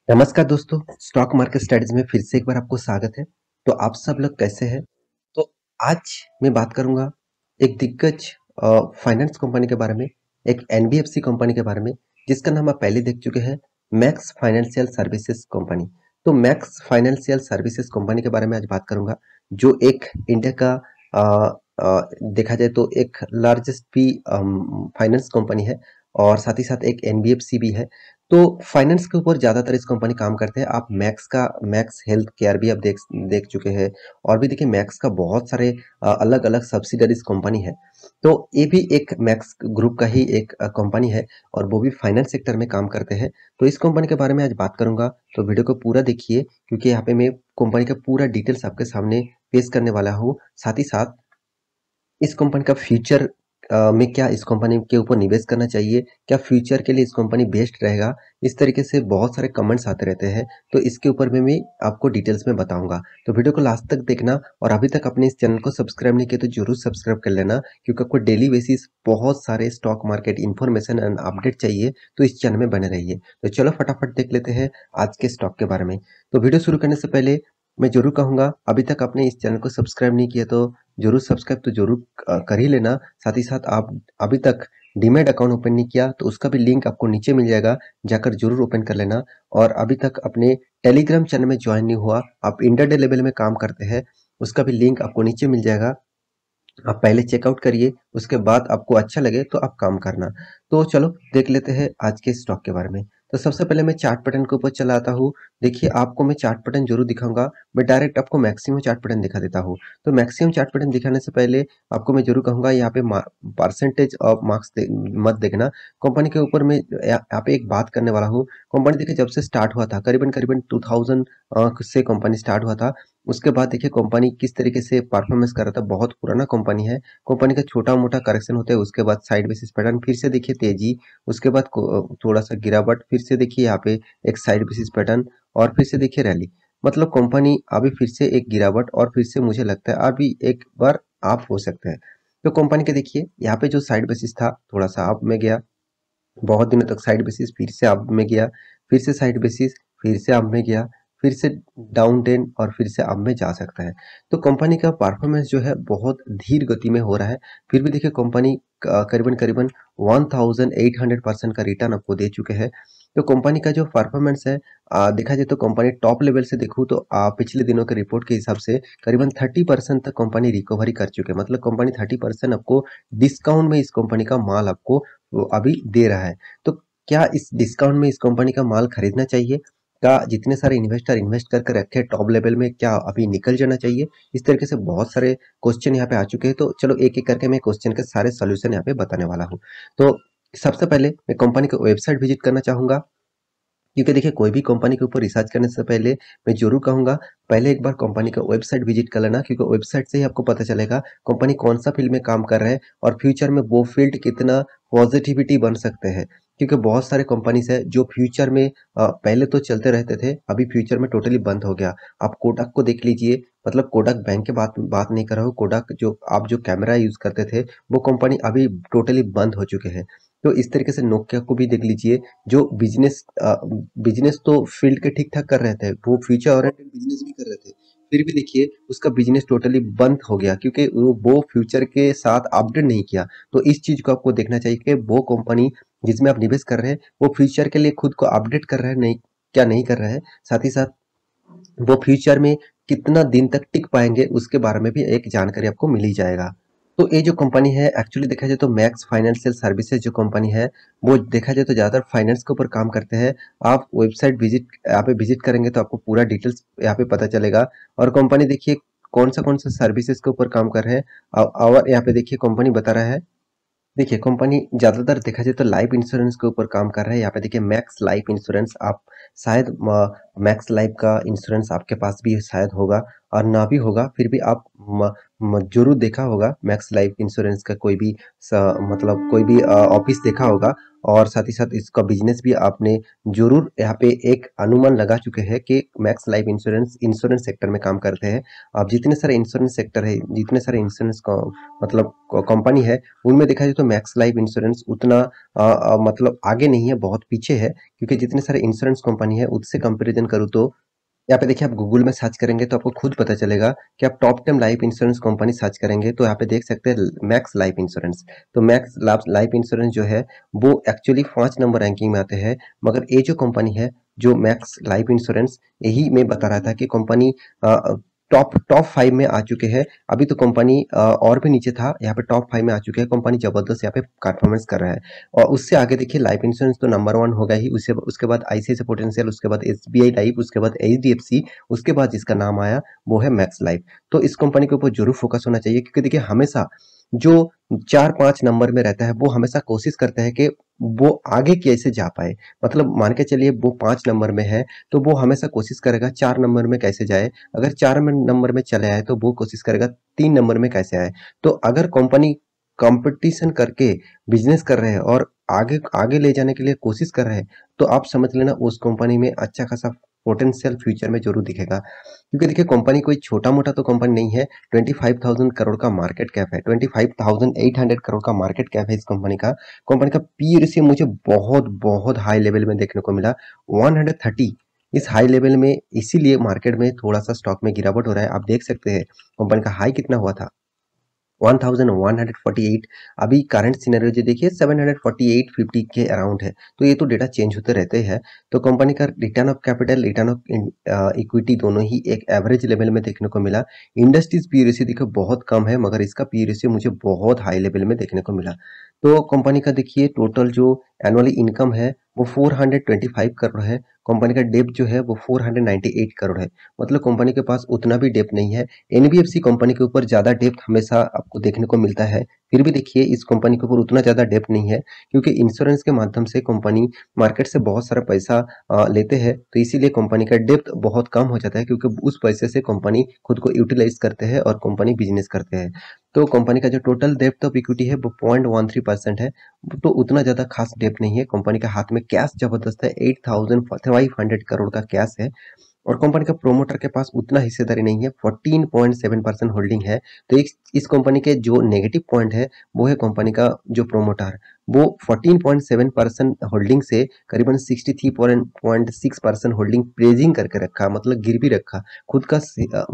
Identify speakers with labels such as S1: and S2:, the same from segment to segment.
S1: नमस्कार दोस्तों, stock market studies में फिर से एक बार आपको स्वागत है। तो आप सब लोग कैसे हैं? तो आज मैं बात करूंगा एक दिग्गज फाइनेंस कंपनी के बारे में, एक एनबीएफसी कंपनी के बारे में, जिसका नाम आप पहले देख चुके हैं, मैक्स फाइनेंशियल सर्विसेज कंपनी। तो मैक्स फाइनेंशियल सर्विसेज कंपनी के बारे में आज बात करूंगा, जो एक इंडिया का देखा जाए तो एक लार्जेस्ट भी फाइनेंस कंपनी है और साथ ही साथ एक एनबीएफसी भी है। तो फाइनेंस के ऊपर ज़्यादातर इस कंपनी काम करते हैं। आप मैक्स हेल्थ केयर भी आप देख देख चुके हैं और भी देखिए मैक्स का बहुत सारे अलग-अलग सब्सिडरीज कंपनी है। तो ये भी एक मैक्स ग्रुप का ही एक कंपनी है और वो भी फाइनेंस सेक्टर में काम करते हैं। तो इस कंपनी के बारे में आज बात करूँगा, तो वीडियो को पूरा देखिए क्योंकि यहाँ पे मैं कंपनी का पूरा डिटेल्स आपके सामने पेश करने वाला हूँ। साथ ही साथ इस कंपनी का फ्यूचर में क्या इस कंपनी के ऊपर निवेश करना चाहिए, क्या फ्यूचर के लिए इस कंपनी बेस्ट रहेगा, इस तरीके से बहुत सारे कमेंट्स आते रहते हैं। तो इसके ऊपर में मैं आपको डिटेल्स में बताऊंगा, तो वीडियो को लास्ट तक देखना और अभी तक अपने इस चैनल को सब्सक्राइब नहीं किया तो जरूर सब्सक्राइब कर लेना, क्योंकि आपको डेली बेसिस बहुत सारे stock market information and update चाहिए तो इस चैनल में बने रहिए। तो चलो फटाफट देख लेते हैं आज के स्टॉक के बारे में। तो वीडियो शुरू करने से पहले मैं जरूर कहूंगा, अभी तक आपने इस चैनल को सब्सक्राइब नहीं किया तो जरूर सब्सक्राइब तो जरूर कर ही लेना। साथ ही साथ आप अभी तक डीमैट अकाउंट ओपन नहीं किया तो उसका भी लिंक आपको नीचे मिल जाएगा, जाकर जरूर ओपन कर लेना। और अभी तक अपने टेलीग्राम चैनल में ज्वाइन नहीं हुआ, आप इंटरडे लेवल में काम करते हैं, उसका भी लिंक आपको नीचे मिल जाएगा। आप पहले चेकआउट करिए, उसके बाद आपको अच्छा लगे तो आप काम करना। तो चलो देख लेते हैं आज के स्टॉक के बारे में। तो सबसे पहले मैं चार्ट पैटर्न के ऊपर चला आता हूँ। देखिए आपको मैं चार्ट पैटर्न जरूर दिखाऊंगा, मैं डायरेक्ट आपको मैक्सिमम चार्ट पैटर्न दिखा देता हूँ। तो मैक्सिमम चार्ट पैटर्न दिखाने से पहले आपको मैं जरूर कहूंगा, यहाँ पे परसेंटेज ऑफ मार्क्स मत देखना। कंपनी के ऊपर मैं यहाँ पे एक बात करने वाला हूँ। कंपनी देखिए जब से स्टार्ट हुआ था, करीबन करीबन 2000 से कंपनी स्टार्ट हुआ था। उसके बाद देखिए कंपनी किस तरीके से परफॉर्मेंस कर रहा था। बहुत पुराना कंपनी है, कंपनी का छोटा मोटा करेक्शन होता है, उसके बाद साइड बेसिस पैटर्न, फिर से देखिए तेजी, उसके बाद थोड़ा सा गिरावट, फिर से देखिए यहाँ पे एक साइड बेसिस पैटर्न और फिर से देखिए रैली। मतलब कंपनी अभी फिर से एक गिरावट और फिर से मुझे लगता है अभी एक बार आप हो सकते हैं। तो कंपनी के देखिए यहाँ पे जो साइड बेसिस था थोड़ा सा अप में गया, बहुत दिनों तक साइड बेसिस, फिर से अप में गया, फिर से साइड बेसिस, फिर से अप में गया, फिर से डाउन ट्रेंड और फिर से अप में जा सकता है। तो कंपनी का परफॉर्मेंस जो है बहुत धीर गति में हो रहा है, फिर भी देखिए कंपनी करीबन करीबन 1800% का रिटर्न आपको दे चुके हैं। तो कंपनी का जो परफॉर्मेंस है देखा जाए तो कंपनी टॉप लेवल से देखूँ तो पिछले दिनों के रिपोर्ट के हिसाब से करीबन 30% तक कंपनी रिकवरी कर चुके हैं। मतलब कंपनी 30% आपको डिस्काउंट में इस कंपनी का माल आपको वो अभी दे रहा है। तो क्या इस डिस्काउंट में इस कंपनी का माल खरीदना चाहिए? क्या जितने सारे इन्वेस्टर इन्वेस्ट करके रखे टॉप लेवल में, क्या अभी निकल जाना चाहिए? इस तरीके से बहुत सारे क्वेश्चन यहाँ पे आ चुके हैं। तो चलो एक एक करके मैं क्वेश्चन के सारे सोल्यूशन यहाँ पे बताने वाला हूँ। तो सबसे पहले मैं कंपनी का वेबसाइट विजिट करना चाहूंगा, क्योंकि देखिए कोई भी कंपनी के ऊपर रिसर्च करने से पहले मैं जरूर कहूंगा पहले एक बार कंपनी का वेबसाइट विजिट कर लेना, क्योंकि वेबसाइट से ही आपको पता चलेगा कंपनी कौन सा फील्ड में काम कर रहा है और फ्यूचर में वो फील्ड कितना पॉजिटिविटी बन सकते हैं। क्योंकि बहुत सारे कंपनीज है जो फ्यूचर में पहले तो चलते रहते थे, अभी फ्यूचर में टोटली बंद हो गया। आप कोटक को देख लीजिए, मतलब कोटक बैंक के बात नहीं कर रहा हूँ, कोटक जो आप जो कैमरा यूज करते थे वो कंपनी अभी टोटली बंद हो चुके हैं। तो इस तरीके से नोकिया को भी देख लीजिए, जो बिजनेस तो फील्ड के ठीक ठाक कर रहे थे, वो फ्यूचर ओरिएंटेड बिजनेस भी कर रहे थे, फिर भी देखिए उसका बिजनेस टोटली बंद हो गया क्योंकि वो फ्यूचर के साथ अपडेट नहीं किया। तो इस चीज को आपको देखना चाहिए कि वो कंपनी जिसमें आप निवेश कर रहे हैं वो फ्यूचर के लिए खुद को अपडेट कर रहा है, नहीं क्या नहीं कर रहा है। साथ ही साथ वो फ्यूचर में कितना दिन तक टिक पाएंगे उसके बारे में भी एक जानकारी आपको मिल ही जाएगा। तो ये जो कंपनी है एक्चुअली देखा जाए तो मैक्स फाइनेंशियल सर्विसेज जो कंपनी है वो देखा जाए तो ज़्यादातर फाइनेंस के ऊपर काम करते हैं। आप वेबसाइट विजिट यहाँ पे विजिट करेंगे तो आपको पूरा डिटेल्स यहाँ पे पता चलेगा। और कंपनी देखिए कौन सा सर्विसेज के ऊपर काम कर रहे हैं और यहाँ पे देखिए कंपनी बता रहा है। देखिए कंपनी ज़्यादातर देखा जाए तो लाइफ इंश्योरेंस के ऊपर काम कर रहा है। यहाँ पे देखिए मैक्स लाइफ इंश्योरेंस, आप शायद मैक्स लाइफ का इंश्योरेंस आपके पास भी शायद होगा और ना भी होगा, फिर भी आप जरूर देखा होगा मैक्स लाइफ इंश्योरेंस का कोई भी मतलब कोई भी ऑफिस देखा होगा, और साथ ही साथ इसका बिजनेस भी आपने जरूर यहाँ पे एक अनुमान लगा चुके हैं कि max life insurance insurance sector में काम करते हैं। अब जितने सारे इंश्योरेंस सेक्टर है, जितने सारे इंश्योरेंस मतलब कंपनी है, उनमें देखा जाए तो मैक्स लाइफ इंश्योरेंस उतना मतलब आगे नहीं है, बहुत पीछे है। क्योंकि जितने सारे इंश्योरेंस कंपनी है उससे कंपैरिजन करूँ तो यहाँ पे देखिए, आप गूगल में सर्च करेंगे तो आपको खुद पता चलेगा कि आप top 10 life insurance company search करेंगे तो यहाँ पे देख सकते हैं मैक्स लाइफ इंश्योरेंस। तो मैक्स लाइफ इंश्योरेंस जो है वो एक्चुअली 5 नंबर रैंकिंग में आते हैं। मगर ये जो कंपनी है, जो मैक्स लाइफ इंश्योरेंस, यही मैं बता रहा था कि कंपनी टॉप टॉप 5 में आ चुके हैं। अभी तो कंपनी और भी नीचे था, यहाँ पे टॉप 5 में आ चुके हैं। कंपनी जबरदस्त यहाँ पे परफॉर्मेंस कर रहा है। और उससे आगे देखिए, लाइफ इंश्योरेंस तो नंबर 1 होगा ही, उससे उसके बाद आईसीआईसीआई प्रूडेंशियल, उसके बाद एसबीआई लाइफ, उसके बाद एचडीएफसी, उसके बाद जिसका नाम आया वो है मैक्स लाइफ। तो इस कंपनी के ऊपर जरूर फोकस होना चाहिए, क्योंकि देखिए हमेशा जो 4-5 नंबर में रहता है वो हमेशा कोशिश करता है कि वो आगे कैसे जा पाए। मतलब मान के चलिए वो 5 नंबर में है तो वो हमेशा कोशिश करेगा 4 नंबर में कैसे जाए। अगर 4 नंबर में चले आए तो वो कोशिश करेगा 3 नंबर में कैसे आए। तो अगर कंपनी कंपटीशन करके बिजनेस कर रहे हैं और आगे आगे ले जाने के लिए कोशिश कर रहे हैं, तो आप समझ लेना उस कंपनी में अच्छा खासा पोटेंशियल फ्यूचर में जरूर दिखेगा। क्योंकि देखिए कंपनी कोई छोटा मोटा तो कंपनी नहीं है। 25,000 करोड़ का मार्केट कैप है, 25,800 करोड़ का मार्केट कैप है इस कंपनी का पी रेशियो मुझे बहुत बहुत हाई लेवल में देखने को मिला, 130। इस हाई लेवल में इसीलिए मार्केट में थोड़ा सा स्टॉक में गिरावट हो रहा है। आप देख सकते हैं कंपनी का हाई कितना हुआ था, 1148। अभी करंट सिनेरियो जो देखिए 748-50 के अराउंड है। तो ये तो डेटा चेंज होते रहते हैं। तो कंपनी का return of capital, return of equity दोनों ही एक एवरेज लेवल में देखने को मिला। इंडस्ट्रीज पी रेशियो देखिए बहुत कम है, मगर इसका पी रेशियो मुझे बहुत हाई लेवल में देखने को मिला। तो कंपनी का देखिए टोटल जो एनुअली इनकम है वो 425 करोड़ है। कंपनी का डेप्ट जो है वो 498 करोड़ है। मतलब कंपनी के पास उतना भी डेप्ट नहीं है। एनबीएफसी कंपनी के ऊपर ज्यादा डेप्ट हमेशा आपको देखने को मिलता है, फिर भी देखिए इस कंपनी के ऊपर उतना ज्यादा डेप्ट नहीं है, क्योंकि इंश्योरेंस के माध्यम से कंपनी मार्केट से बहुत सारा पैसा लेते हैं। तो इसीलिए कंपनी का डेप्ट बहुत कम हो जाता है, क्योंकि उस पैसे से कंपनी खुद को यूटिलाइज करते हैं और कंपनी बिजनेस करते हैं। तो कंपनी का जो टोटल डेप्ट ऑफ इक्विटी है वो 0.13% है। तो उतना ज्यादा खास डेप्ट नहीं है। कंपनी के हाथ में कैश जबरदस्त है, 8,500 करोड़ का कैश है। और कंपनी का प्रोमोटर के पास उतना हिस्सेदारी नहीं है, 14.7% होल्डिंग है। तो इस कंपनी के जो नेगेटिव पॉइंट है वो है कंपनी का जो प्रोमोटर, वो 14.7% होल्डिंग से करीबन 63.6% होल्डिंग प्रेजिंग करके रखा, मतलब गिरवी रखा। खुद का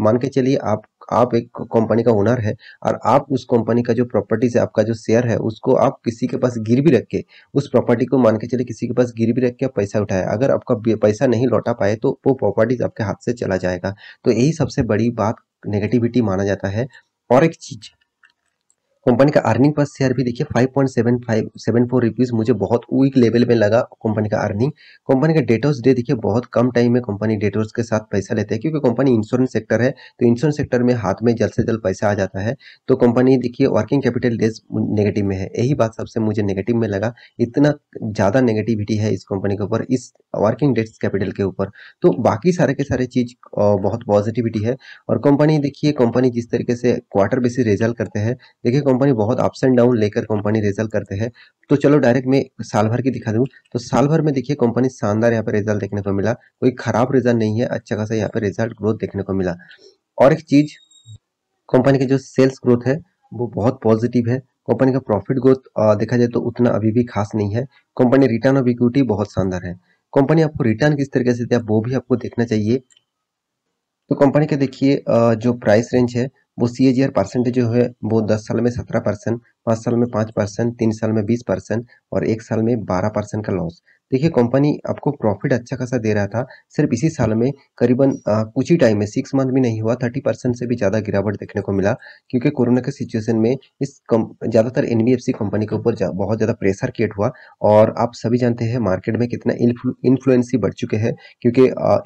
S1: मान के चलिए आप एक कंपनी का ओनर है और आप उस कंपनी का जो प्रॉपर्टीज है, आपका जो शेयर है, उसको आप किसी के पास गिरवी रख के, उस प्रॉपर्टी को मान के चलिए किसी के पास गिरवी रख के आप पैसा उठाए, अगर आपका पैसा नहीं लौटा पाए तो वो प्रॉपर्टीज आपके हाथ से चला जाएगा। तो यही सबसे बड़ी बात नेगेटिविटी माना जाता है। और एक चीज, कंपनी का अर्निंग पर शेयर भी देखिए 5.7574 रुपीज, मुझे बहुत वीक लेवल में लगा कंपनी का अर्निंग। कंपनी का डेटर्स डे देखिए बहुत कम टाइम में कंपनी डेटर्स के साथ पैसा लेते हैं, क्योंकि कंपनी इंश्योरेंस सेक्टर है, तो इंश्योरेंस सेक्टर में हाथ में जल्द से जल्द पैसा आ जाता है। तो कंपनी देखिए वर्किंग कैपिटल डेज नेगेटिव में है, यही बात सबसे मुझे नेगेटिव में लगा। इतना ज्यादा नेगेटिविटी है इस कंपनी के ऊपर, इस वर्किंग डेज कैपिटल के ऊपर। तो बाकी सारे के सारे चीज बहुत पॉजिटिविटी है। और कंपनी देखिए, कंपनी जिस तरीके से क्वार्टर बेसिस रिजल्ट करते हैं, देखिए कंपनी बहुत अप्स एंड डाउन लेकर कंपनी रिजल्ट करते हैं। तो चलो डायरेक्ट मैं साल भर की दिखा दूं, तो साल भर में देखिए कंपनी शानदार यहाँ पे रिजल्ट देखने को मिला, कोई खराब रिजल्ट नहीं है, अच्छा खासा यहाँ पे रिजल्ट ग्रोथ देखने को मिला। और एक चीज, कंपनी की जो सेल्स ग्रोथ है वो बहुत पॉजिटिव है। कंपनी का प्रॉफिट ग्रोथ देखा जाए तो उतना अभी भी खास नहीं है। कंपनी रिटर्न ऑफ इक्विटी बहुत शानदार है। कंपनी आपको रिटर्न किस तरीके से दिया वो भी आपको देखना चाहिए। तो कंपनी का देखिए जो प्राइस रेंज है वो सीएजीआर परसेंटेज जो है वो 10 साल में 17%, 5 साल में 5%, 3 साल में 20% और 1 साल में 12% का लॉस। देखिए कंपनी आपको प्रॉफिट अच्छा खासा दे रहा था, सिर्फ इसी साल में करीबन कुछ ही टाइम में 6 मंथ भी नहीं हुआ 30% से भी ज़्यादा गिरावट देखने को मिला, क्योंकि कोरोना के सिचुएशन में ज़्यादातर एनबीएफसी कंपनी के ऊपर बहुत ज़्यादा प्रेशर क्रिएट हुआ। और आप सभी जानते हैं मार्केट में कितना इन्फ्लुएंसी बढ़ चुके हैं, क्योंकि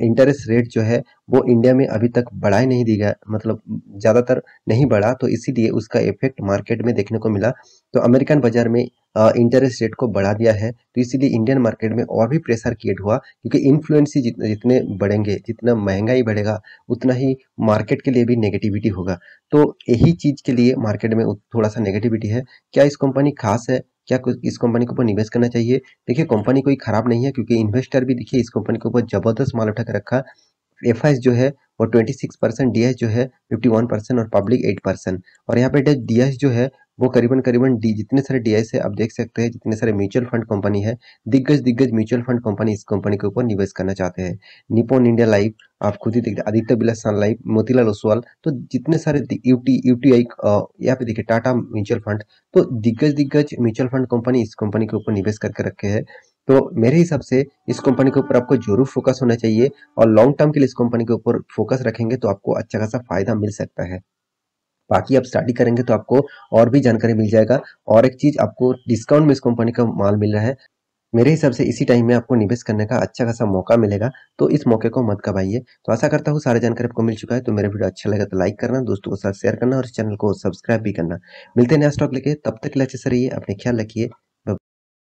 S1: इंटरेस्ट रेट जो है वो इंडिया में अभी तक बढ़ाई नहीं दी गया, मतलब ज़्यादातर नहीं बढ़ा, तो इसीलिए उसका इफेक्ट मार्केट में देखने को मिला। तो अमेरिकन बाजार में इंटरेस्ट रेट को बढ़ा दिया है, तो इसीलिए इंडियन मार्केट में और भी प्रेशर क्रिएट हुआ क्योंकि इन्फ्लुएंस ही जितने बढ़ेंगे, जितना महँगाई बढ़ेगा, उतना ही मार्केट के लिए भी नेगेटिविटी होगा। तो यही चीज़ के लिए मार्केट में थोड़ा-सा नेगेटिविटी है। क्या इस कंपनी ख़ास है? क्या कुछ इस कंपनी के ऊपर निवेश करना चाहिए? देखिए कंपनी कोई ख़राब नहीं है क्योंकि इन्वेस्टर भी देखिए इस कंपनी के ऊपर ज़बरदस्त माल उठा के रखा। एफआईएस जो है वो 26%, डीएस जो है 51% और पब्लिक 8%। और यहाँ पे डीएस जो है वो करीबन डी जितने सारे डीएस है आप देख सकते हैं, जितने सारे म्यूचुअल फंड कंपनी है, दिग्गज दिग्गज म्यूचुअल फंड कंपनी इस कंपनी के ऊपर निवेश करना चाहते हैं। निप्पॉन इंडिया लाइफ, आप खुद ही देखिए आदित्य बिरला सन लाइफ, मोतीलाल ओसवाल, तो जितने सारे यूटीआई, यहाँ पे देखिए टाटा म्यूचुअल फंड, तो दिग्गज दिग्गज म्यूचुअल फंड कंपनी इस कंपनी के ऊपर निवेश करके रखे हैं। तो मेरे हिसाब से इस कंपनी के ऊपर आपको जरूर फोकस होना चाहिए और लॉन्ग टर्म के लिए इस कंपनी के ऊपर फोकस रखेंगे तो आपको अच्छा खासा फायदा मिल सकता है। बाकी आप स्टडी करेंगे तो आपको और भी जानकारी मिल जाएगा। और एक चीज, आपको डिस्काउंट में इस कंपनी का माल मिल रहा है। मेरे हिसाब से इसी टाइम में आपको निवेश करने का अच्छा खासा मौका मिलेगा, तो इस मौके को मत गवाइए। तो आशा करता हूँ सारी जानकारी आपको मिल चुका है। तो मेरा वीडियो अच्छा लगा तो लाइक करना, दोस्तों के साथ शेयर करना और इस चैनल को सब्सक्राइब भी करना। मिलते हैं नया स्टॉक लेके, तब तक के लिए अच्छे से रहिए, अपने ख्याल रखिए।